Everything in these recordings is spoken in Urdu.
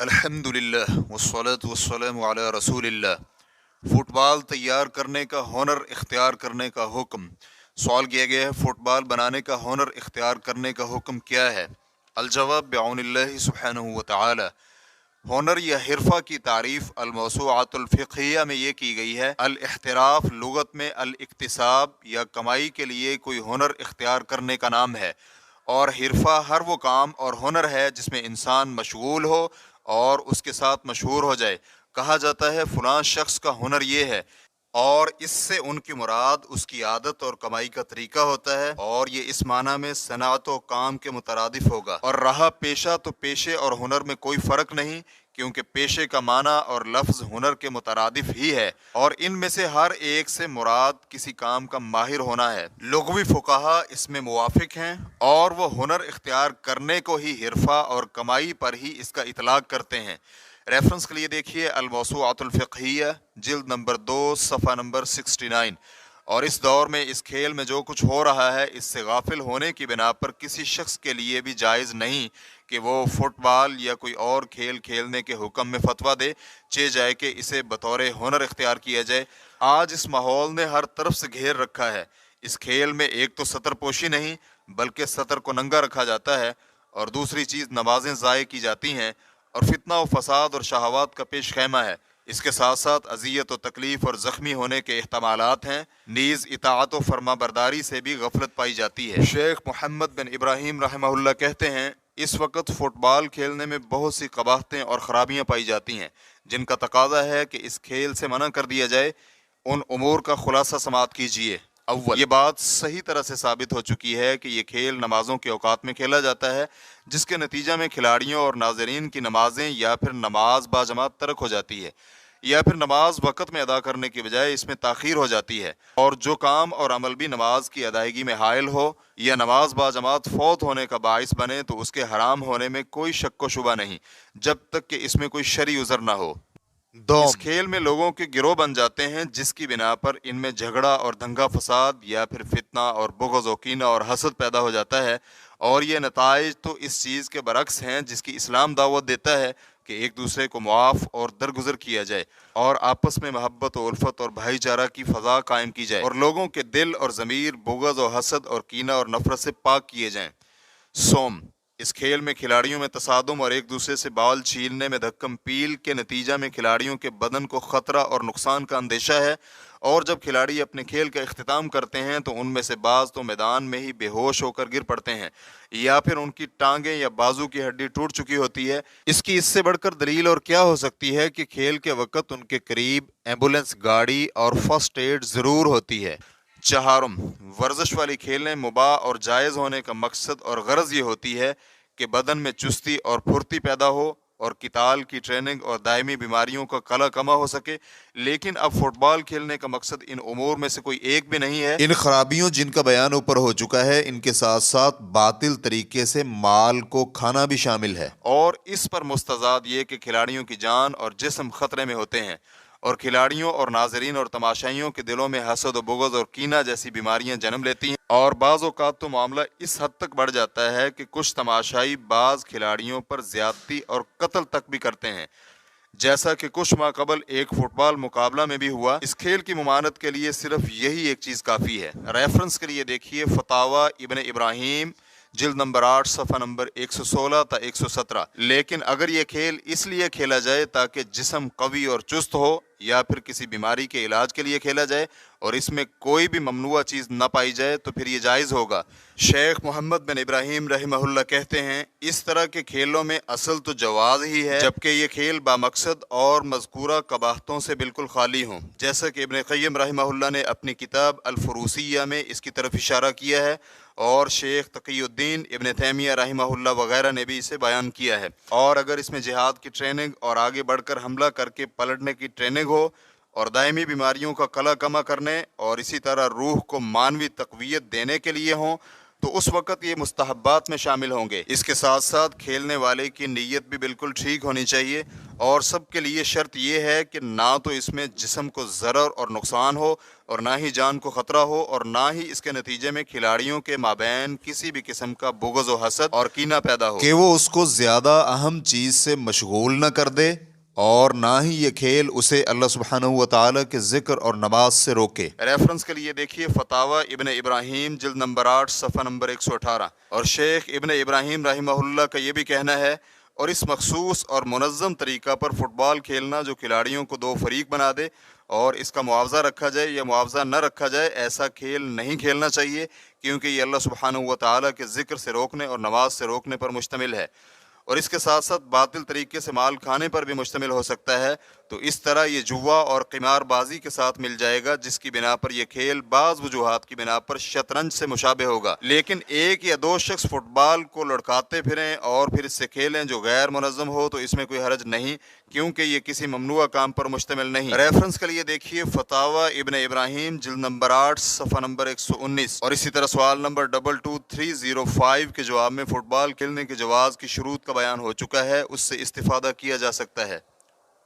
الحمدللہ والصلاة والسلام علی رسول اللہ۔ فٹ بال تیار کرنے کا ہنر اختیار کرنے کا حکم۔ سوال کیا گیا ہے، فٹ بال بنانے کا ہنر اختیار کرنے کا حکم کیا ہے؟ الجواب بعون اللہ سبحانہ وتعالی۔ ہنر یا حرفہ کی تعریف الموسوعۃ الفقہیہ میں یہ کی گئی ہے: الاحتراف لغت میں الاکتساب یا کمائی کے لیے کوئی ہنر اختیار کرنے کا نام ہے، اور حرفہ ہر وہ کام اور ہنر ہے جس میں انسان مشغول ہو اور اس کے ساتھ مشہور ہو جائے۔ کہا جاتا ہے فلاں شخص کا ہنر یہ ہے، اور اس سے ان کی مراد اس کی عادت اور کمائی کا طریقہ ہوتا ہے، اور یہ اس معنی میں صنعت و کام کے مترادف ہوگا۔ اور رہا پیشہ، تو پیشے اور ہنر میں کوئی فرق نہیں، کیونکہ پیشے کا معنی اور لفظ ہنر کے مترادف ہی ہے، اور ان میں سے ہر ایک سے مراد کسی کام کا ماہر ہونا ہے۔ لغوی فقہا اس میں موافق ہیں، اور وہ ہنر اختیار کرنے کو ہی حرفہ اور کمائی پر ہی اس کا اطلاق کرتے ہیں۔ ریفرنس کے لیے دیکھیے الموسوعۃ الفقہیہ، جلد نمبر 2، صفحہ نمبر 69۔ اور اس دور میں اس کھیل میں جو کچھ ہو رہا ہے، اس سے غافل ہونے کی بنا پر کسی شخص کے لیے بھی جائز نہیں کہ وہ فٹ بال یا کوئی اور کھیل کھیلنے کے حکم میں فتویٰ دے، چہ جائے کہ اسے بطور ہنر اختیار کیا جائے۔ آج اس ماحول نے ہر طرف سے گھیر رکھا ہے۔ اس کھیل میں ایک تو سطر پوشی نہیں، بلکہ سطر کو ننگا رکھا جاتا ہے، اور دوسری چیز نمازیں ضائع کی جاتی ہیں، اور فتنہ و فساد اور شہوات کا پیش خیمہ ہے۔ اس کے ساتھ ساتھ اذیت و تکلیف اور زخمی ہونے کے احتمالات ہیں، نیز اطاعت و فرما برداری سے بھی غفلت پائی جاتی ہے۔ شیخ محمد بن ابراہیم رحمہ اللہ کہتے ہیں، اس وقت فٹ بال کھیلنے میں بہت سی قباحتیں اور خرابیاں پائی جاتی ہیں، جن کا تقاضا ہے کہ اس کھیل سے منع کر دیا جائے۔ ان امور کا خلاصہ سماعت کیجیے۔ اول، یہ بات صحیح طرح سے ثابت ہو چکی ہے کہ یہ کھیل نمازوں کے اوقات میں کھیلا جاتا ہے، جس کے نتیجہ میں کھلاڑیوں اور ناظرین کی نمازیں یا پھر نماز باجماعت ترک ہو جاتی ہے، یا پھر نماز وقت میں ادا کرنے کی بجائے اس میں تاخیر ہو جاتی ہے، اور جو کام اور عمل بھی نماز کی ادائیگی میں حائل ہو یا نماز باجماعت فوت ہونے کا باعث بنے تو اس کے حرام ہونے میں کوئی شک و شبہ نہیں، جب تک کہ اس میں کوئی شرعی عذر نہ ہو۔ اس کھیل میں لوگوں کے گروہ بن جاتے ہیں، جس کی بنا پر ان میں جھگڑا اور دنگا فساد یا پھر فتنہ اور بغض و کینہ اور حسد پیدا ہو جاتا ہے، اور یہ نتائج تو اس چیز کے برعکس ہیں جس کی اسلام دعوت دیتا ہے کہ ایک دوسرے کو معاف اور درگزر کیا جائے، اور آپس میں محبت و الفت اور بھائی چارہ کی فضا قائم کی جائے، اور لوگوں کے دل اور ضمیر بغض و حسد اور کینہ اور نفرت سے پاک کیے جائیں۔ سوم، اس کھیل میں کھلاڑیوں میں تصادم اور ایک دوسرے سے بال چھیننے میں دھکم پیل کے نتیجہ میں کھلاڑیوں کے بدن کو خطرہ اور نقصان کا اندیشہ ہے، اور جب کھلاڑی اپنے کھیل کا اختتام کرتے ہیں تو ان میں سے بعض تو میدان میں ہی بے ہوش ہو کر گر پڑتے ہیں، یا پھر ان کی ٹانگیں یا بازو کی ہڈی ٹوٹ چکی ہوتی ہے۔ اس کی اس سے بڑھ کر دلیل اور کیا ہو سکتی ہے کہ کھیل کے وقت ان کے قریب ایمبولینس گاڑی اور فرسٹ ایڈ ضرور ہوتی ہے۔ چہارم، ورزش والی کھیلیں مباح اور جائز ہونے کا مقصد اور غرض یہ ہوتی ہے کہ بدن میں چستی اور پھرتی پیدا ہو، اور قتال کی ٹریننگ اور دائمی بیماریوں کا قلع کما ہو سکے۔ لیکن اب فٹ بال کھیلنے کا مقصد ان امور میں سے کوئی ایک بھی نہیں ہے۔ ان خرابیوں جن کا بیان اوپر ہو چکا ہے، ان کے ساتھ ساتھ باطل طریقے سے مال کو کھانا بھی شامل ہے، اور اس پر مستزاد یہ کہ کھلاڑیوں کی جان اور جسم خطرے میں ہوتے ہیں، اور کھلاڑیوں اور ناظرین اور تماشائیوں کے دلوں میں حسد و بغض اور کینہ جیسی بیماریاں جنم لیتی ہیں، اور بعض اوقات تو معاملہ اس حد تک بڑھ جاتا ہے کہ کچھ تماشائی بعض کھلاڑیوں پر زیادتی اور قتل تک بھی کرتے ہیں، جیسا کہ کچھ ماہ قبل ایک فٹ بال مقابلہ میں بھی ہوا۔ اس کھیل کی ممانعت کے لیے صرف یہی ایک چیز کافی ہے۔ ریفرنس کے لیے دیکھیے فتاوی ابن ابراہیم، جلد نمبر 8، صفحہ نمبر 116 تا 117۔ لیکن اگر یہ کھیل اس لیے کھیلا جائے تاکہ جسم قوی اور چست ہو، یا پھر کسی بیماری کے علاج کے لیے کھیلا جائے، اور اس میں کوئی بھی ممنوعہ چیز نہ پائی جائے، تو پھر یہ جائز ہوگا۔ شیخ محمد بن ابراہیم رحمہ اللہ کہتے ہیں، اس طرح کے کھیلوں میں اصل تو جواز ہی ہے، جبکہ یہ کھیل بامقصد اور مذکورہ قباحتوں سے بالکل خالی ہوں، جیسا کہ ابن قیم رحمہ اللہ نے اپنی کتاب الفروسیہ میں اس کی طرف اشارہ کیا ہے، اور شیخ تقی الدین ابن تیمیہ رحمہ اللہ وغیرہ نے بھی اسے بیان کیا ہے۔ اور اگر اس میں جہاد کی ٹریننگ اور آگے بڑھ کر حملہ کر کے پلٹنے کی ٹریننگ ہو، اور دائمی بیماریوں کا قلع کما کرنے اور اسی طرح روح کو مانوی تقویت دینے کے لیے ہوں، تو اس وقت یہ مستحبات میں شامل ہوں گے۔ اس کے ساتھ ساتھ کھیلنے والے کی نیت بھی بالکل ٹھیک ہونی چاہیے، اور سب کے لیے شرط یہ ہے کہ نہ تو اس میں جسم کو ضرر اور نقصان ہو، اور نہ ہی جان کو خطرہ ہو، اور نہ ہی اس کے نتیجے میں کھلاڑیوں کے مابین کسی بھی قسم کا بغض و حسد اور کینہ پیدا ہو کہ وہ اس کو زیادہ اہم چیز سے مشغول نہ کر دے، اور نہ ہی یہ کھیل اسے اللہ سبحانہ و تعالیٰ کے ذکر اور نماز سے روکے۔ ریفرنس کے لیے دیکھیے فتاوی ابن ابراہیم جلد نمبر 8 صفحہ نمبر 118، اور شیخ ابن ابراہیم رحمہ اللہ کا یہ بھی کہنا ہے، اور اس مخصوص اور منظم طریقہ پر فٹ بال کھیلنا جو کھلاڑیوں کو دو فریق بنا دے اور اس کا معاوضہ رکھا جائے یا معاوضہ نہ رکھا جائے، ایسا کھیل نہیں کھیلنا چاہیے، کیونکہ یہ اللہ سبحانہ و تعالیٰ کے ذکر سے روکنے اور نماز سے روکنے پر مشتمل ہے، اور اس کے ساتھ ساتھ باطل طریقے سے مال کھانے پر بھی مشتمل ہو سکتا ہے۔ تو اس طرح یہ جوا اور قمار بازی کے ساتھ مل جائے گا، جس کی بنا پر یہ کھیل بعض وجوہات کی بنا پر شطرنج سے مشابہ ہوگا۔ لیکن ایک یا دو شخص فٹ بال کو لڑکاتے پھریں اور پھر اس سے کھیلیں جو غیر منظم ہو، تو اس میں کوئی حرج نہیں، کیونکہ یہ کسی ممنوع کام پر مشتمل نہیں۔ ریفرنس کے لیے دیکھیے فتاوی ابن ابراہیم جلد نمبر 8 صفحہ نمبر 119، اور اسی طرح سوال نمبر 22305 کے جواب میں فٹ بال کھیلنے کے جواز کی شروط کا بیان ہو چکا ہے، اس سے استفادہ کیا جا سکتا ہے،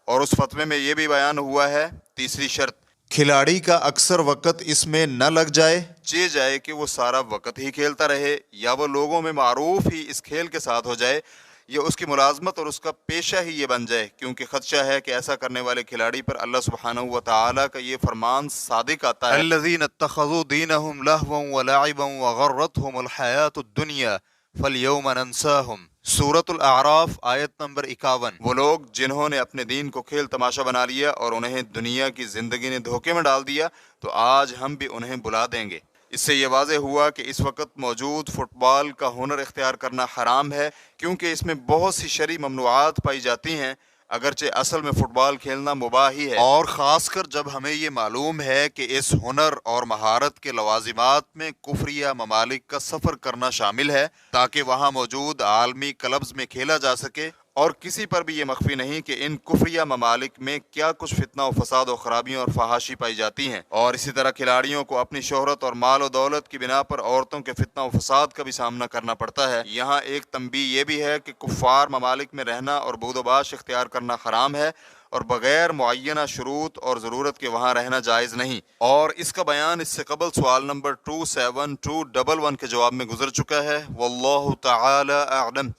اور اس فتوے میں یہ بھی بیان ہوا ہے، تیسری شرط کھلاڑی کا اکثر وقت اس میں نہ لگ جائے، چہ جائے کہ وہ سارا وقت ہی کھیلتا رہے، یا وہ لوگوں میں معروف ہی اس کھیل کے ساتھ ہو جائے، یا اس کی ملازمت اور اس کا پیشہ ہی یہ بن جائے، کیونکہ خدشہ ہے کہ ایسا کرنے والے کھلاڑی پر اللہ سبحانہ و تعالیٰ کا یہ فرمان صادق آتا ہے، الذین اتخذوا دینہم لہوا ولعبا وغرتہم الحیاۃ الدنیا فالیوم ننساہم، سورۃ الاعراف آیت نمبر 51۔ وہ لوگ جنہوں نے اپنے دین کو کھیل تماشا بنا لیا اور انہیں دنیا کی زندگی نے دھوکے میں ڈال دیا، تو آج ہم بھی انہیں بلا دیں گے۔ اس سے یہ واضح ہوا کہ اس وقت موجود فٹ بال کا ہنر اختیار کرنا حرام ہے، کیونکہ اس میں بہت سی شرعی ممنوعات پائی جاتی ہیں، اگرچہ اصل میں فٹ بال کھیلنا مباح ہی ہے، اور خاص کر جب ہمیں یہ معلوم ہے کہ اس ہنر اور مہارت کے لوازمات میں کفریہ ممالک کا سفر کرنا شامل ہے، تاکہ وہاں موجود عالمی کلبز میں کھیلا جا سکے، اور کسی پر بھی یہ مخفی نہیں کہ ان کفریہ ممالک میں کیا کچھ فتنہ و فساد و خرابیاں اور فحاشی پائی جاتی ہیں، اور اسی طرح کھلاڑیوں کو اپنی شہرت اور مال و دولت کی بنا پر عورتوں کے فتنہ و فساد کا بھی سامنا کرنا پڑتا ہے۔ یہاں ایک تنبیہ یہ بھی ہے کہ کفار ممالک میں رہنا اور بود و باش اختیار کرنا حرام ہے، اور بغیر معینہ شروط اور ضرورت کے وہاں رہنا جائز نہیں، اور اس کا بیان اس سے قبل سوال نمبر 27211 کے جواب میں گزر چکا ہے۔ واللہ تعالی اعلم۔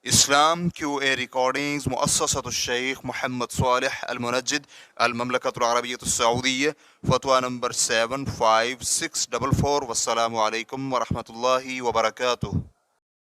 اسلام کیو اے ریکارڈنگز، مؤسسۃ الشیخ محمد صالح المنجد، المملکۃ العربیۃ السعودیہ، فتویٰ نمبر 75644۔ والسلام علیکم ورحمۃ اللہ وبرکاتہ۔